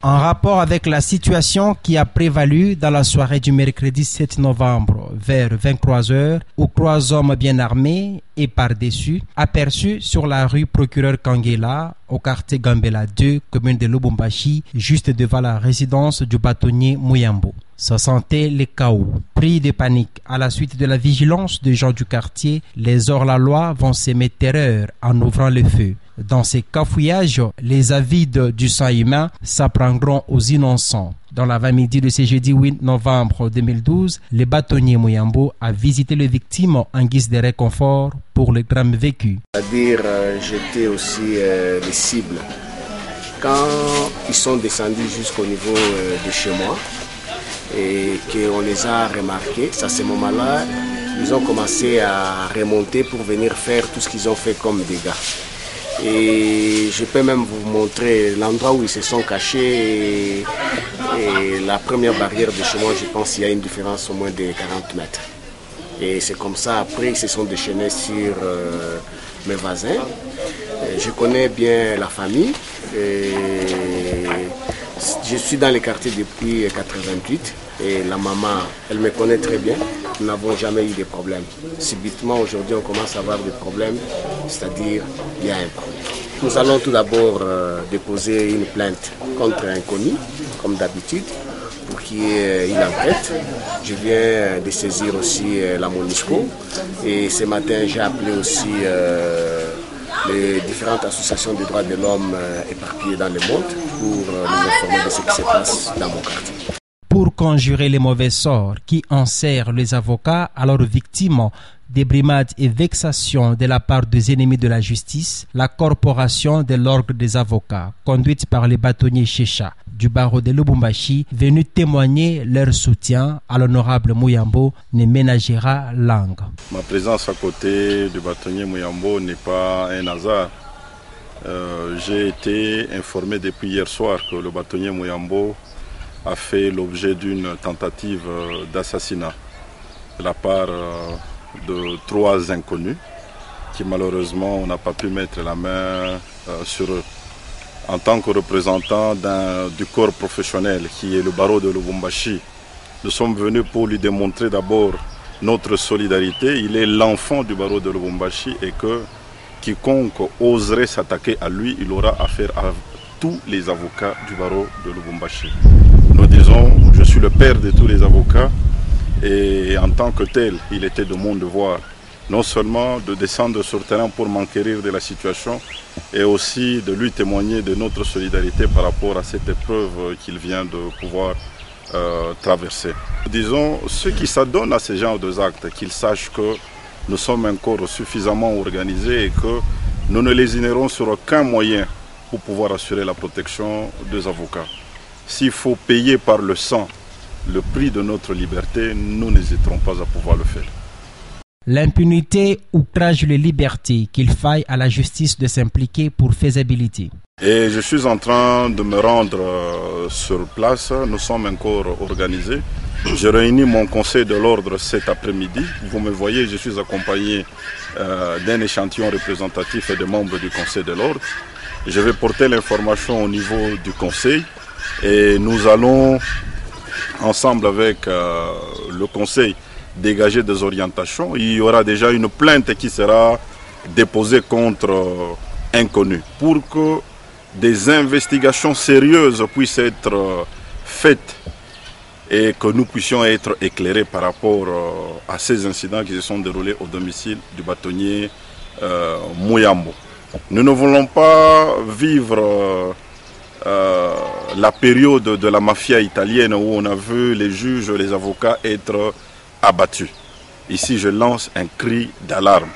En rapport avec la situation qui a prévalu dans la soirée du mercredi 7 novembre vers 23h, où 3 hommes bien armés et par-dessus aperçus sur la rue Procureur Kangela au quartier Gambela 2, commune de Lubumbashi, juste devant la résidence du bâtonnier Muyambo. Se sentait les chaos. Pris de panique à la suite de la vigilance des gens du quartier, les hors-la-loi vont s'aimer terreur en ouvrant le feu. Dans ces cafouillages, les avides du sang humain s'apprendront aux innocents. Dans l'avant-midi de ce jeudi 8 novembre 2012, le bâtonnier Muyambo a visité les victimes en guise de réconfort pour le drame vécu. C'est-à-dire, j'étais aussi les cibles. Quand ils sont descendus jusqu'au niveau de chez moi et qu'on les a remarqués, à ce moment-là, ils ont commencé à remonter pour venir faire tout ce qu'ils ont fait comme dégâts. Et je peux même vous montrer l'endroit où ils se sont cachés et la première barrière de chez moi, je pense qu'il y a une différence au moins de 40 mètres. Et c'est comme ça, après ils se sont déchaînés sur mes voisins. Je connais bien la famille. Je suis dans les quartiers depuis 1988 et la maman, elle me connaît très bien. Nous n'avons jamais eu de problème. Subitement, aujourd'hui, on commence à avoir des problèmes, c'est-à-dire il y a un problème. Nous allons tout d'abord déposer une plainte contre un inconnu, comme d'habitude, pour qu'il y ait une enquête. Je viens de saisir aussi la MONUSCO et ce matin, j'ai appelé aussi les différentes associations des droits de l'homme éparpillées dans le monde pour nous informer de ce qui se passe dans mon quartier. Pour conjurer les mauvais sorts qui enserrent les avocats à leurs victimes des brimades et vexations de la part des ennemis de la justice, la corporation de l'ordre des avocats, conduite par les bâtonniers Chécha du barreau de Lubumbashi, venus témoigner leur soutien à l'honorable Muyambo, ne ménagera langue. Ma présence à côté du bâtonnier Muyambo n'est pas un hasard. J'ai été informé depuis hier soir que le bâtonnier Muyambo a fait l'objet d'une tentative d'assassinat de la part de 3 inconnus qui malheureusement on n'a pas pu mettre la main sur eux. En tant que représentant du corps professionnel qui est le barreau de Lubumbashi, nous sommes venus pour lui démontrer d'abord notre solidarité. Il est l'enfant du barreau de Lubumbashi et que quiconque oserait s'attaquer à lui, il aura affaire à tous les avocats du barreau de Lubumbashi. Nous disons, je suis le père de tous les avocats et en tant que tel, il était de mon devoir non seulement de descendre sur le terrain pour m'enquérir de la situation et aussi de lui témoigner de notre solidarité par rapport à cette épreuve qu'il vient de pouvoir traverser. Disons, ceux qui s'adonnent à ce genre d'actes, qu'ils sachent que nous sommes un corps suffisamment organisé et que nous ne lésinerons sur aucun moyen pour pouvoir assurer la protection des avocats. S'il faut payer par le sang le prix de notre liberté, nous n'hésiterons pas à pouvoir le faire. L'impunité outrage les libertés, qu'il faille à la justice de s'impliquer pour faisabilité. Et je suis en train de me rendre sur place, nous sommes un corps organisé. Je réunis mon conseil de l'ordre cet après-midi. Vous me voyez, je suis accompagné d'un échantillon représentatif et de membres du conseil de l'ordre. Je vais porter l'information au niveau du conseil et nous allons, ensemble avec le conseil, dégager des orientations. Il y aura déjà une plainte qui sera déposée contre inconnus pour que des investigations sérieuses puissent être faites et que nous puissions être éclairés par rapport à ces incidents qui se sont déroulés au domicile du bâtonnier Muyambo. Nous ne voulons pas vivre la période de la mafia italienne où on a vu les juges, les avocats être abattus. Ici, je lance un cri d'alarme.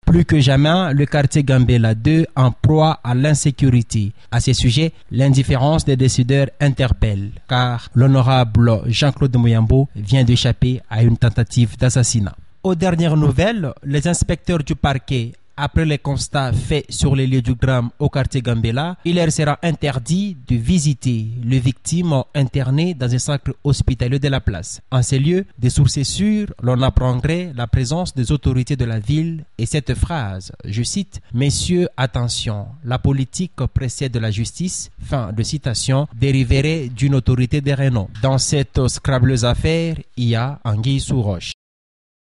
Plus que jamais, le quartier Gambela 2 en proie à l'insécurité. À ce sujet, l'indifférence des décideurs interpelle, car l'honorable Jean-Claude Muyambo vient d'échapper à une tentative d'assassinat. Aux dernières nouvelles, les inspecteurs du parquet après les constats faits sur les lieux du drame au quartier Gambela, il leur sera interdit de visiter les victimes internées dans un centre hospitalier de la place. En ces lieux, des sources sûres, l'on apprendrait la présence des autorités de la ville et cette phrase, je cite, « Messieurs, attention, la politique précède la justice », fin de citation, dériverait d'une autorité de renom. Dans cette scrableuse affaire, il y a anguille sous roche.